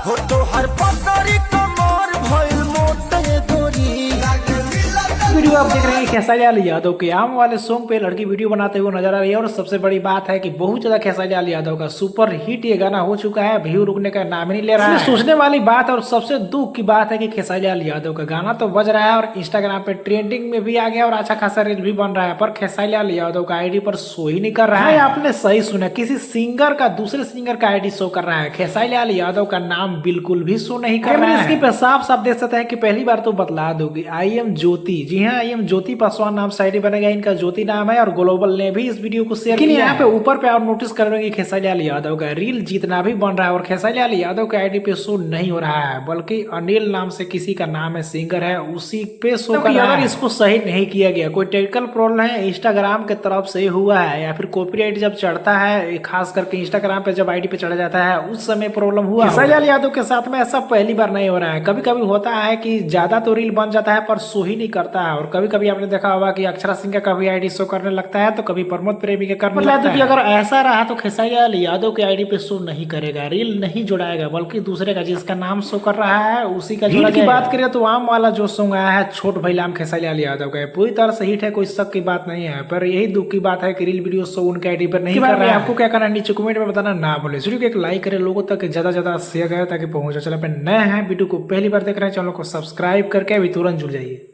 हो तो हर पकड़ी कमर भइल मोटे गोरी। वीडियो आप देख रहे हैं खेसारी यादव के आम वाले सॉन्ग पे लड़की वीडियो बनाते हुए नजर आ रही है। और सबसे बड़ी बात है कि बहुत ज्यादा खेसारी यादव का सुपर हिट ये गाना हो चुका है, व्यू रुकने का नाम ही नहीं ले रहा है। सोचने वाली बात और सबसे दुख की बात है कि खेसारी यादव का गाना तो बज रहा है और इंस्टाग्राम पे ट्रेंडिंग में भी आ गया और अच्छा खासा रील भी बन रहा है, पर खेसारी यादव का आईडी पर शो ही नहीं कर रहा है। आपने सही सुना, किसी सिंगर का दूसरे सिंगर का आईडी शो कर रहा है, खेसारी यादव का नाम बिल्कुल भी शो नहीं कर रहा है। इसकी पे साफ साफ देख सकते हैं कि पहली बार तो बतला दूंगी, आई एम ज्योति, जी हाँ आई एम ज्योति पासवान नाम से आईडी बनेगा, इनका ज्योति नाम है और ग्लोबल ने भी इस वीडियो को शेयर किया। यहाँ पे ऊपर पे आप नोटिस कर रहे हैं कि खेसारी यादव का रील जितना भी बन रहा है और खेसारी यादव के आईडी पे शो नहीं हो रहा है, बल्कि अनिल नाम से किसी का नाम है, सिंगर है, उसी पे शो कर रहा है। इसको सही नहीं किया गया, कोई टेक्निकल प्रॉब्लम है इंस्टाग्राम के तरफ से हुआ है या फिर कॉपीराइट जब चढ़ता है, खास करके इंस्टाग्राम पे जब आईडी पे चढ़ा जाता है उस समय प्रॉब्लम हुआ। खेसारी यादव के साथ में ऐसा पहली बार नहीं हो रहा है, कभी कभी होता है कि ज्यादा तो रील बन जाता है पर शो ही नहीं करता है। और कभी कभी आपने देखा होगा कि अक्षरा सिंह का कभी आईडी शो करने लगता है तो कभी प्रमोद प्रेमी के करने लगता है। अगर ऐसा रहा तो खेसारी यादव के आईडी पे शो नहीं करेगा, रील नहीं जुड़ाएगा, बल्कि दूसरे का जिसका नाम शो कर रहा है उसी का जुड़ा की बात करें तो आम वाला जो सॉन्ग आया है छोट भैलाम खेसारी यादव का पूरी तरह से हिट है, कोई शक की बात नहीं है। पर यही दुख की बात है कि रील वीडियो शो उनके आईडी पर नहीं कर रहा है। आपको क्या करना है नीचे कमेंट में बताना ना भूले। वीडियो को एक लाइक करें, लोगों तक ज्यादा ज्यादा शेयर करें ताकि पहुंचे। चलो पे नए हैं, वीडियो को पहली बार देख रहे हैं, चैनल को सब्सक्राइब करके अभी तुरंत जुड़ जाइए।